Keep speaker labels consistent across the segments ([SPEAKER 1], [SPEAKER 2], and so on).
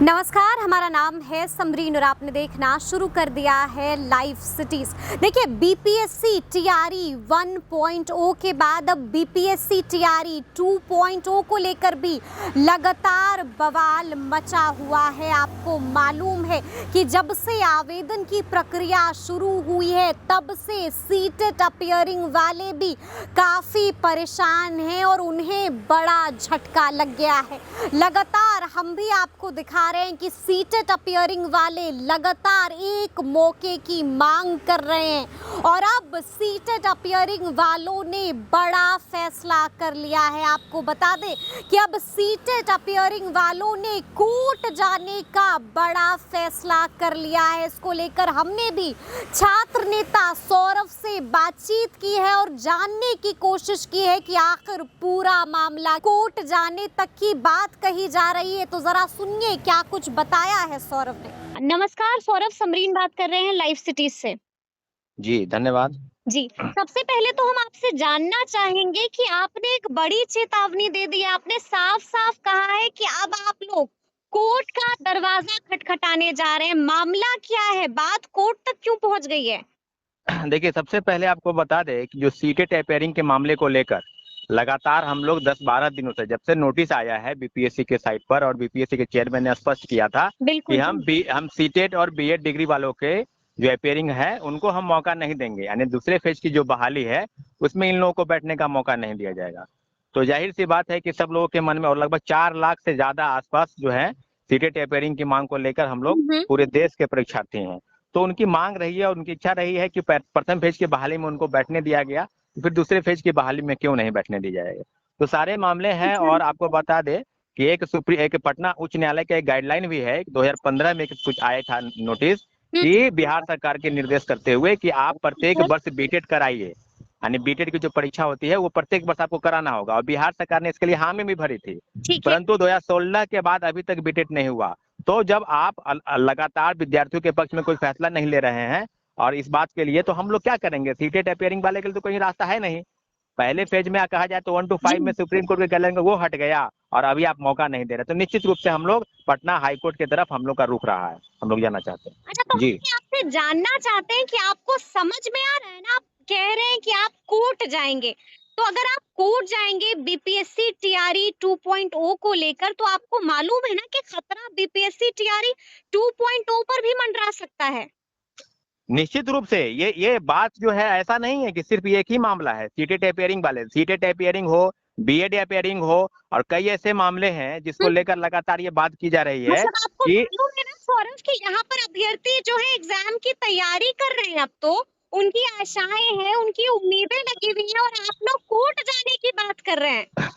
[SPEAKER 1] नमस्कार, हमारा नाम है समरीन और आपने देखना शुरू कर दिया है लाइव सिटीज। देखिए, बीपीएससी टीआरई 1.0 के बाद अब बीपीएससी टीआरई 2.0 को लेकर भी लगातार बवाल मचा हुआ है। आपको मालूम है कि जब से आवेदन की प्रक्रिया शुरू हुई है तब से सीटेट अपीयरिंग वाले भी काफ़ी परेशान हैं और उन्हें बड़ा झटका लग गया है। लगातार हम भी आपको दिखा रहे हैं कि सीटेट अपीयरिंग वाले लगातार एक मौके की मांग कर रहे हैं और अब सीटेट अपीयरिंग वालों ने बड़ा फैसला कर लिया है। आपको बता दें कि अब सीटेट अपीयरिंग वालों ने कोर्ट जाने का बड़ा फैसला कर लिया है। इसको लेकर हमने भी छात्र नेता सौरभ से बातचीत की है और जानने की कोशिश की है कि आखिर पूरा मामला कोर्ट जाने तक की बात कही जा रही है। तो जरा सुनिए क्या कुछ बताया है सौरभ ने। नमस्कार सौरभ, समरीन बात कर रहे हैं लाइव सिटीज से।
[SPEAKER 2] जी, धन्यवाद।
[SPEAKER 1] जी, सबसे पहले तो हम आपसे जानना चाहेंगे कि आपने एक बड़ी चेतावनी दे दी है। आपने साफ-साफ कहा है कि अब आप लोग कोर्ट का दरवाजा खटखटाने जा रहे हैं। मामला क्या है? बात कोर्ट तक क्यों पहुंच गई है?
[SPEAKER 2] देखिए, सबसे पहले आपको बता दें कि जो सीटेट अपीयरिंग के मामले को लेकर लगातार हम लोग 10-12 दिनों से, जब से नोटिस आया है बीपीएससी के साइट पर और बीपीएससी के चेयरमैन ने स्पष्ट किया था कि
[SPEAKER 1] बिल्कुल।
[SPEAKER 2] हम सीटेट और बीएड डिग्री वालों के जो अपीयरिंग है उनको हम मौका नहीं देंगे, यानी दूसरे फेज की जो बहाली है उसमें इन लोगों को बैठने का मौका नहीं दिया जाएगा। तो जाहिर सी बात है कि सब लोगों के मन में, और लगभग 4 लाख से ज्यादा आसपास जो है सीटेट अपीयरिंग की मांग को लेकर हम लोग पूरे देश के परीक्षार्थी हैं। तो उनकी मांग रही है, उनकी इच्छा रही है कि प्रथम फेज की बहाली में उनको बैठने दिया गया, फिर दूसरे फेज की बहाली में क्यों नहीं बैठने दी जाएगी। तो सारे मामले हैं और आपको बता दें कि एक पटना उच्च न्यायालय का एक गाइडलाइन भी है, 2015 में कुछ आया था नोटिस कि बिहार सरकार के निर्देश करते हुए कि आप प्रत्येक वर्ष बीटेट कराइए, यानी बीटेट की जो परीक्षा होती है वो प्रत्येक वर्ष आपको कराना होगा, और बिहार सरकार ने इसके लिए हामी भी भरी थी। परंतु 2016 के बाद अभी तक बीटेट नहीं हुआ। तो जब आप लगातार विद्यार्थियों के पक्ष में कोई फैसला नहीं ले रहे हैं और इस बात के लिए, तो हम लोग क्या करेंगे? सीटेट अपीयरिंग वाले के लिए तो कोई रास्ता है नहीं। पहले फेज में कहा जाए तो 1 to 5 में सुप्रीम कोर्ट के गाइडलाइन वो हट गया और अभी आप मौका नहीं दे रहे, तो निश्चित रूप से हम लोग पटना हाई कोर्ट की तरफ हम लोग का रुख रहा है, हम लोग जाना चाहते हैं।
[SPEAKER 1] अच्छा, तो
[SPEAKER 2] जी,
[SPEAKER 1] हम आपसे जानना चाहते हैं कि आपको समझ में आ रहा है ना, आप कह रहे हैं कि आप कोर्ट जाएंगे, तो अगर आप कोर्ट जाएंगे बीपीएससी टीआरई 2.0 को लेकर, तो आपको मालूम है ना कि खतरा बीपीएससी टीआरई 2.0 पर भी मंडरा सकता है।
[SPEAKER 2] निश्चित रूप से ये बात जो है, ऐसा नहीं है कि सिर्फ एक ही मामला है सीटेट अपीयरिंग वाले, सीटेट अपीयरिंग हो, बीएड अपीयरिंग हो, और कई ऐसे मामले हैं जिसको लेकर लगातार ये बात की जा रही है
[SPEAKER 1] मतलब आपको
[SPEAKER 2] कि
[SPEAKER 1] मालूम है ना सौरभ कि यहाँ पर अभ्यर्थी जो है एग्जाम की तैयारी कर रहे हैं, अब तो उनकी आशाएं हैं, उनकी उम्मीदें लगी हुई हैं और आप लोग कोर्ट जाने की बात कर रहे हैं।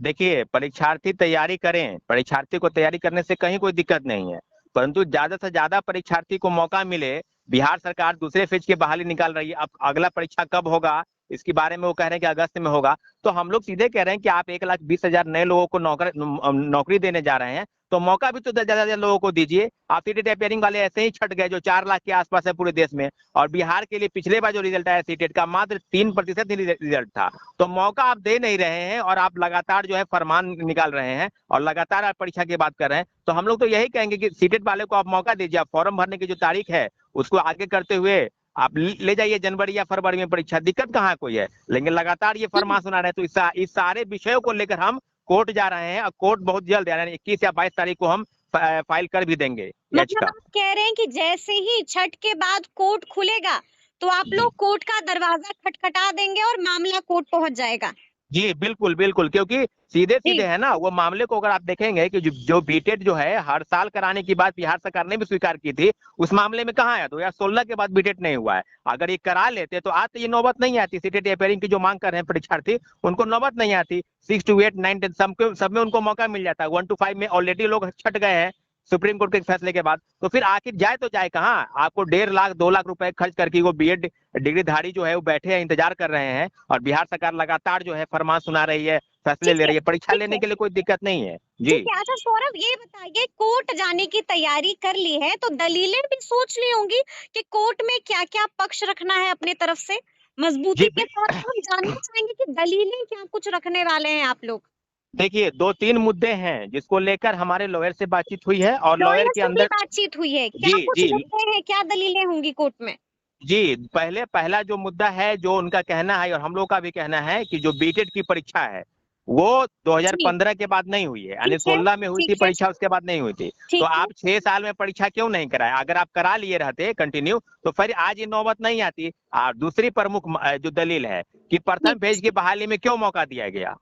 [SPEAKER 2] देखिए, परीक्षार्थी तैयारी करें, परीक्षार्थी को तैयारी करने से कहीं कोई दिक्कत नहीं है, परंतु ज्यादा से ज्यादा परीक्षार्थी को मौका मिले। बिहार सरकार दूसरे फेज की बहाली निकाल रही है, अब अगला परीक्षा कब होगा इसके बारे में वो कह रहे हैं कि अगस्त में होगा। तो हम लोग सीधे कह रहे हैं कि आप 1,20,000 नए लोगों को नौकरी देने जा रहे हैं, तो मौका भी तो ज्यादा ज्यादा लोगों को दीजिए। आप सीटेट अपीयरिंग वाले ऐसे ही छट गए जो 4 लाख के आसपास है पूरे देश में, और बिहार के लिए पिछले बार जो रिजल्ट आया सीटेट का मात्र 3% ही रिजल्ट था। तो मौका आप दे नहीं रहे हैं और आप लगातार जो है फरमान निकाल रहे हैं और लगातार आप परीक्षा की बात कर रहे हैं। तो हम लोग तो यही कहेंगे कि सीटेट वाले को आप मौका दीजिए, आप फॉर्म भरने की जो तारीख है उसको आगे करते हुए आप ले जाइए जनवरी या फरवरी में परीक्षा, दिक्कत कहाँ कोई है। लेकिन लगातार ये फरमान सुना रहे हैं, तो इस सारे विषयों को लेकर हम कोर्ट जा रहे हैं और कोर्ट बहुत जल्द, यानी 21 या 22 तारीख को हम फाइल कर भी देंगे
[SPEAKER 1] मतलब
[SPEAKER 2] याचिका।
[SPEAKER 1] आप कह रहे हैं कि जैसे ही छठ के बाद कोर्ट खुलेगा तो आप लोग कोर्ट का दरवाजा खटखटा देंगे और मामला कोर्ट पहुंच जाएगा।
[SPEAKER 2] जी, बिल्कुल, बिल्कुल, क्योंकि सीधे-सीधे
[SPEAKER 1] जी।
[SPEAKER 2] है ना, वो मामले को अगर आप देखेंगे कि जो बीटेट जो है हर साल कराने की बात बिहार सरकार ने भी स्वीकार की थी, उस मामले में कहाँ है? 2016 के बाद बीटेट नहीं हुआ है। अगर ये करा लेते तो आज तो ये नौबत नहीं आती, सीटेट अपीयरिंग की जो मांग कर रहे हैं परीक्षार्थी, उनको नौबत नहीं आती। 6 to 8, 9, 10 सब में उनको मौका मिल जाता है। 1 to 5 में ऑलरेडी लोग छट गए हैं सुप्रीम कोर्ट के फैसले के बाद। तो फिर आखिर जाए तो जाए कहाँ? आपको 1.5 लाख 2 लाख रुपए खर्च करके वो बीएड डिग्रीधारी जो है वो बैठे हैं, इंतजार कर रहे हैं, और बिहार सरकार लगातार जो है फरमान सुना रही है, फैसले
[SPEAKER 1] ठीक
[SPEAKER 2] ले
[SPEAKER 1] है,
[SPEAKER 2] रही है। परीक्षा
[SPEAKER 1] ठीक
[SPEAKER 2] लेने
[SPEAKER 1] है,
[SPEAKER 2] के लिए कोई दिक्कत नहीं है।
[SPEAKER 1] ठीक
[SPEAKER 2] जी।
[SPEAKER 1] है। अच्छा सौरभ, ये बताइए, कोर्ट जाने की तैयारी कर ली है तो दलीलें भी सोच ली होंगी कि कोर्ट में क्या-क्या पक्ष रखना है अपने तरफ से। मजबूती
[SPEAKER 2] जी,
[SPEAKER 1] के साथ हम जानना चाहेंगे कि दलीलें क्या कुछ रखने वाले हैं आप लोग।
[SPEAKER 2] देखिए 2-3 मुद्दे हैं जिसको लेकर हमारे लॉयर से बातचीत हुई है और लॉयर
[SPEAKER 1] लॉयर
[SPEAKER 2] के
[SPEAKER 1] से भी
[SPEAKER 2] अंदर
[SPEAKER 1] बातचीत हुई है, क्या
[SPEAKER 2] जी,
[SPEAKER 1] कुछ
[SPEAKER 2] जी,
[SPEAKER 1] मुद्दे हैं, क्या दलीलें होंगी कोर्ट में?
[SPEAKER 2] जी, पहला जो मुद्दा है, जो उनका कहना है और हम लोग का भी कहना है कि जो बीटेड की परीक्षा है, वो
[SPEAKER 1] जी,
[SPEAKER 2] 2015 के बाद नहीं हुई है, यानी
[SPEAKER 1] ठीक है,
[SPEAKER 2] 16 में हुई थी
[SPEAKER 1] ठीक है,
[SPEAKER 2] परीक्षा, उसके बाद नहीं हुई थी। तो
[SPEAKER 1] ठीक है।
[SPEAKER 2] आप 6 साल में परीक्षा क्यों नहीं कराए? अगर आप करा लिए रहते कंटिन्यू, तो फिर आज ये नौबत नहीं आती। दूसरी प्रमुख जो दलील है कि
[SPEAKER 1] जी,
[SPEAKER 2] प्रथम फेज की बहाली में क्यों मौका दिया गया?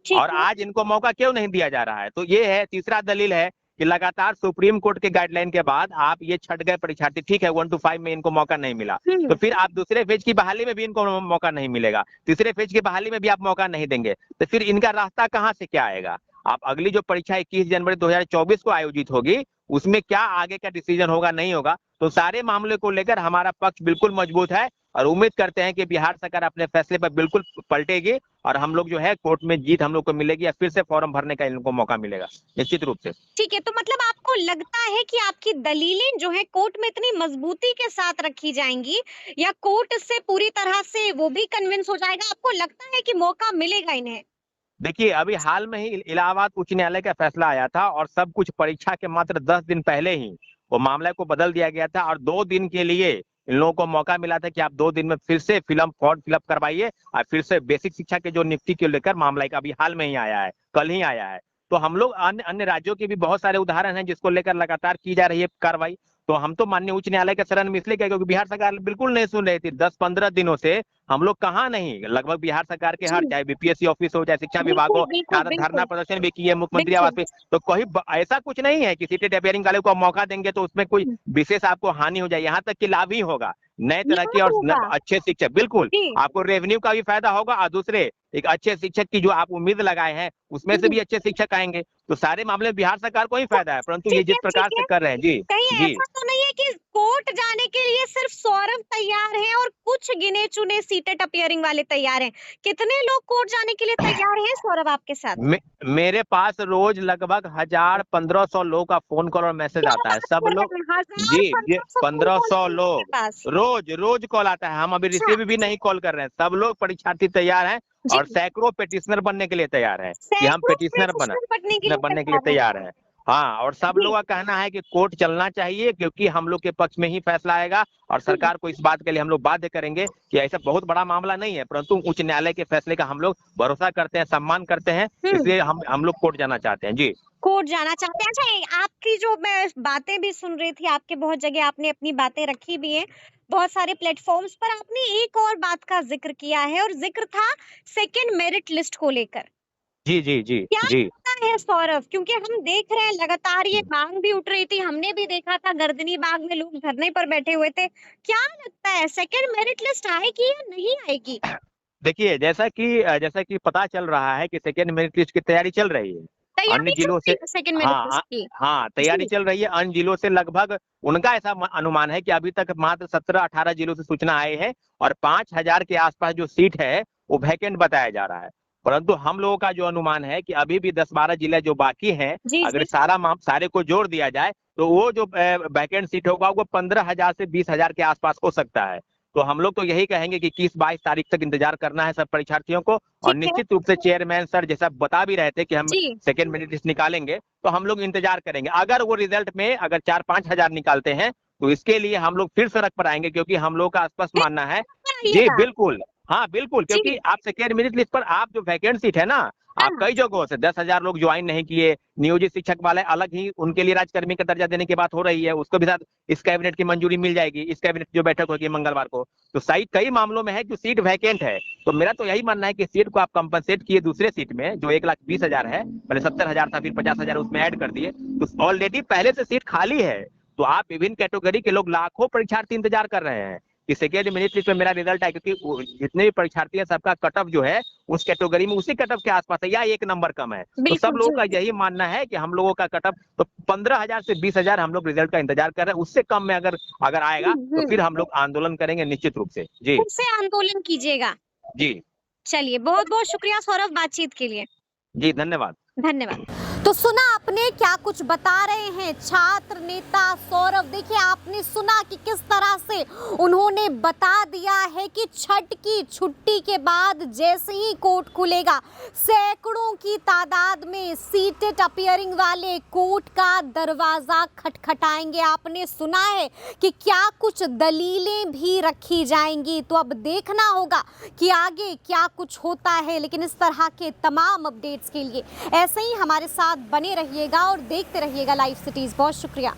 [SPEAKER 1] ठीक
[SPEAKER 2] और
[SPEAKER 1] है।
[SPEAKER 2] आज इनको मौका क्यों नहीं दिया जा रहा है? तो ये है तीसरा दलील है कि लगातार सुप्रीम कोर्ट के गाइडलाइन के बाद आप ये छट गए परीक्षार्थी, ठीक है 1 to 5 में इनको मौका नहीं मिला, तो
[SPEAKER 1] हुँ,
[SPEAKER 2] फिर आप दूसरे फेज की बहाली में भी इनको मौका नहीं मिलेगा, तीसरे फेज की बहाली में भी आप मौका नहीं देंगे, तो फिर इनका रास्ता कहाँ से क्या आएगा? आप अगली जो परीक्षा 21 जनवरी 2024 को आयोजित होगी, उसमें क्या आगे का डिसीजन होगा नहीं होगा, तो सारे मामले को लेकर हमारा पक्ष बिल्कुल मजबूत है और उम्मीद करते हैं कि बिहार सरकार अपने फैसले पर बिल्कुल पलटेगी और हम लोग जो है कोर्ट में जीत हम लोग को मिलेगी या फिर से फॉर्म भरने का इनको मौका मिलेगा निश्चित रूप से।
[SPEAKER 1] ठीक है, तो मतलब आपको लगता है कि आपकी दलीलें जो हैं कोर्ट में इतनी मजबूती के साथ रखी जाएँगी या कोर्ट इससे पूरी तरह से वो भी कन्विंस हो जाएगा? आपको लगता है कि मौका मिलेगा इन्हें?
[SPEAKER 2] देखिए अभी हाल में ही इलाहाबाद उच्च न्यायालय का फैसला आया था और सब कुछ परीक्षा के मात्र 10 दिन पहले ही वो मामले को बदल दिया गया था और 2 दिन के लिए इन लोगों को मौका मिला था कि आप 2 दिन में फिर से फॉर्म फिलअप करवाइए और फिर से बेसिक शिक्षा के जो नियुक्ति को लेकर मामला एक अभी हाल में ही आया है, कल ही आया है। तो हम लोग अन्य अन्य राज्यों के भी बहुत सारे उदाहरण हैं जिसको लेकर लगातार की जा रही है कार्रवाई। तो हम तो माननीय उच्च न्यायालय के शरण में इसलिए गए क्योंकि बिहार सरकार बिल्कुल नहीं सुन रही थी। 10-15 दिनों से हम लोग कहाँ नहीं, लगभग बिहार सरकार के हर
[SPEAKER 1] जी,
[SPEAKER 2] चाहे बीपीएससी ऑफिस हो, चाहे शिक्षा विभाग
[SPEAKER 1] बिल्कुल,
[SPEAKER 2] हो,
[SPEAKER 1] बिल्कुल,
[SPEAKER 2] यहाँ तक धरना
[SPEAKER 1] बिल्कुल,
[SPEAKER 2] प्रदर्शन भी किए मुख्यमंत्री आवास
[SPEAKER 1] बिल्कुल।
[SPEAKER 2] पे। तो कोई ऐसा कुछ नहीं है कि सीटेट अपियरिंग वाले को मौका देंगे तो उसमें कोई
[SPEAKER 1] हुँ,
[SPEAKER 2] विशेष आपको हानि हो जाए, यहाँ तक कि लाभ ही होगा। नए तरह की
[SPEAKER 1] लाभ
[SPEAKER 2] और
[SPEAKER 1] होगा।
[SPEAKER 2] अच्छे शिक्षक बिल्कुल,
[SPEAKER 1] जी,
[SPEAKER 2] आपको रेवेन्यू का भी फायदा होगा और दूसरे एक अच्छे शिक्षक की जो आप उम्मीद लगाए हैं, उसमें से
[SPEAKER 1] हुँ,
[SPEAKER 2] भी अच्छे शिक्षक आएँगे। तो सारे मामले में बिहार सरकार को ही
[SPEAKER 1] तो
[SPEAKER 2] फायदा है, परंतु ये
[SPEAKER 1] ठीक
[SPEAKER 2] जिस
[SPEAKER 1] है, ठीक
[SPEAKER 2] प्रकार से
[SPEAKER 1] है।
[SPEAKER 2] कर रहे हैं जी,
[SPEAKER 1] कहीं
[SPEAKER 2] जी।
[SPEAKER 1] ऐसा तो नहीं है कि कोर्ट जाने के लिए सिर्फ सौरभ तैयार है और कुछ गिने-चुने सीटेट अपीयरिंग वाले तैयार हैं? कितने लोग कोर्ट जाने के लिए तैयार हैं सौरभ आपके साथ?
[SPEAKER 2] मेरे पास रोज लगभग 1000-1500 लोगों का फोन कॉल और मैसेज
[SPEAKER 1] क्या
[SPEAKER 2] आता है।
[SPEAKER 1] बात
[SPEAKER 2] सब
[SPEAKER 1] कर
[SPEAKER 2] लोग
[SPEAKER 1] रहे हैं?
[SPEAKER 2] जी, जी
[SPEAKER 1] 1000-1500 फोन कॉल
[SPEAKER 2] 1500
[SPEAKER 1] आते हैं आपके
[SPEAKER 2] लोग
[SPEAKER 1] पास?
[SPEAKER 2] रोज कॉल आता है। हम अभी
[SPEAKER 1] अच्छा,
[SPEAKER 2] रिसीव भी नहीं कॉल कर रहे हैं। सब लोग परीक्षार्थी तैयार हैं
[SPEAKER 1] जी,
[SPEAKER 2] और सैकड़ों पेटिशनर बनने के लिए तैयार हैं कि हम
[SPEAKER 1] सैकड़ों प्रोफेशनल बनने के लिए
[SPEAKER 2] बनने के लिए
[SPEAKER 1] तैयार हैं।
[SPEAKER 2] तैयार हैं। हाँ, और सब
[SPEAKER 1] जी,
[SPEAKER 2] लोगों का कहना है कि कोर्ट चलना चाहिए क्योंकि हम लोग के पक्ष में ही फैसला आएगा और
[SPEAKER 1] हुँ,
[SPEAKER 2] सरकार को इस बात के लिए हम लोग बाध्य करेंगे कि ऐसा बहुत बड़ा मामला नहीं है, परंतु उच्च न्यायालय के फैसले का हम लोग भरोसा करते हैं, सम्मान करते हैं,
[SPEAKER 1] हुँ।
[SPEAKER 2] इसलिए हम लोग कोर्ट जाना चाहते हैं। जी।
[SPEAKER 1] कोर्ट जाना चाहते हैं। अच्छा आपकी जो मैं बातें भी सुन रही थी, आपके बहुत जगह आपने अपनी बातें रखी भी हैं, बहुत सारे प्लेटफ़ॉर्म्स पर आपने एक और बात का ज़िक्र किया है और ज़िक्र था सेकंड मेरिट लिस्ट को लेकर।
[SPEAKER 2] जी, जी, जी,
[SPEAKER 1] क्या
[SPEAKER 2] जी।
[SPEAKER 1] लगता है सौरभ? क्योंकि हम देख रहे हैं लगातार ये माँग भी उठ रही थी, हमने भी देखा था गर्दनी बाग में लोग धरने पर बैठे हुए थे। क्या लगता है सेकंड मेरिट लिस्ट आएगी या नहीं आएगी?
[SPEAKER 2] देखिए, जैसा कि पता चल रहा है कि सेकंड मेरिट लिस्ट की तैयारी चल रही है। अन्य
[SPEAKER 1] तैयारी चल
[SPEAKER 2] जिलों
[SPEAKER 1] रही
[SPEAKER 2] से
[SPEAKER 1] है सेकंड मेरिट
[SPEAKER 2] हाँ,
[SPEAKER 1] लिस्ट की?
[SPEAKER 2] हाँ, तैयारी
[SPEAKER 1] जी,
[SPEAKER 2] चल रही है। अन्य जिलों से लगभग उनका ऐसा अनुमान है कि अभी तक मात्र 17-18 जिलों से सूचना आई है और 5000 के आसपास जो सीट है, वो वैकेंट बताया जा रहा है। परंतु हम लोगों का जो अनुमान है कि अभी भी 10-12 जिले जो बाकी हैं,
[SPEAKER 1] जी,
[SPEAKER 2] अगर
[SPEAKER 1] जी।
[SPEAKER 2] सारे को जोड़ दिया जाए, तो वो जो वैकेंट सीट होगा, वो 15,000 से 20,000 के आसपास हो सकता है। तो हम लोग तो यही कहेंगे कि 21-22 तारीख तक इंतजार करना है सब परीक्षार्थियों को और
[SPEAKER 1] ठीक है।
[SPEAKER 2] निश्चित रूप से चेयरमैन सर जैसा बता भी रहे थे कि हम
[SPEAKER 1] जी,
[SPEAKER 2] सेकंड मेरिट लिस्ट निकालेंगे, तो हम लोग इंतजार करेंगे। अगर वो रिजल्ट में अगर 4-5 हजार निकालते हैं, तो इसके लिए हम लोग फिर सड़क पर आएँगे क्योंकि हम लोगों का स्पष्ट
[SPEAKER 1] फिर
[SPEAKER 2] मानना है जी,
[SPEAKER 1] आइएगा।
[SPEAKER 2] बिल्कुल। हाँ, बिल्कुल क्योंकि
[SPEAKER 1] जी,
[SPEAKER 2] आप सेकंड मेरिट लिस्ट पर आप जो वैकेंट सीट है ना, आप
[SPEAKER 1] हाँ।
[SPEAKER 2] कई जगहों से 10,000 लोग ज्वाइन नहीं किए, नियोजित शिक्षक वाले अलग ही उनके लिए राज्यकर्मी का दर्जा देने की बात हो रही है, उसको भी साथ इस कैबिनेट की मंजूरी मिल जाएगी, इस कैबिनेट की जो बैठक होगी मंगलवार को। तो सही कई मामलों में है कि सीट वैकेंट है, तो मेरा तो यही मानना है कि सीट को आप कंपनसेट किए दूसरे सीट में जो 1,20,000 है, पहले 70,000 था फिर 50,000 उसमें ऐड कर दिए, तो ऑलरेडी पहले से सीट खाली है। तो आप विभिन्न कैटेगरी के लोग लाखों परीक्षार्थी इंतजार कर रहे हैं कि सेकेंड मेरिट लिस्ट में मेरा रिजल्ट आए क्योंकि जितने भी परीक्षार्थी हैं सबका कट ऑफ जो है उस कैटेगरी में उसी कट ऑफ के आसपास है या 1 नंबर कम है। तो सब
[SPEAKER 1] बिल्कुल,
[SPEAKER 2] लोगों
[SPEAKER 1] जी।
[SPEAKER 2] का यही मानना है कि हम लोगों का कट ऑफ तो 15,000 से 20,000 हम लोग रिजल्ट का इंतजार कर रहे हैं। उससे कम में अगर अगर आएगा
[SPEAKER 1] हुँ,
[SPEAKER 2] तो
[SPEAKER 1] हुँ।
[SPEAKER 2] फिर हम लोग आंदोलन करेंगे निश्चित रूप से। जी,
[SPEAKER 1] फिर से आंदोलन कीजिएगा।
[SPEAKER 2] जी,
[SPEAKER 1] चलिए, बहुत-बहुत शुक्रिया सौरभ बातचीत के लिए।
[SPEAKER 2] जी धन्यवाद।
[SPEAKER 1] धन्यवाद। तो तो सुना आपने क्या कुछ बता रहे हैं छात्र नेता सौरभ। देखिए आपने सुना कि किस तरह से उन्होंने बता दिया है कि छठ की छुट्टी के बाद जैसे ही कोर्ट खुलेगा सैकड़ों की तादाद में सीटेड अपीयरिंग वाले कोर्ट का दरवाजा खटखटाएंगे। आपने सुना है कि क्या कुछ दलीलें भी रखी जाएंगी। तो अब देखना होगा कि आगे क्या कुछ होता है, लेकिन इस तरह के तमाम अपडेट्स के लिए ऐसे ही हमारे साथ बने रहिएगा और देखते रहिएगा लाइव सिटीज। बहुत शुक्रिया।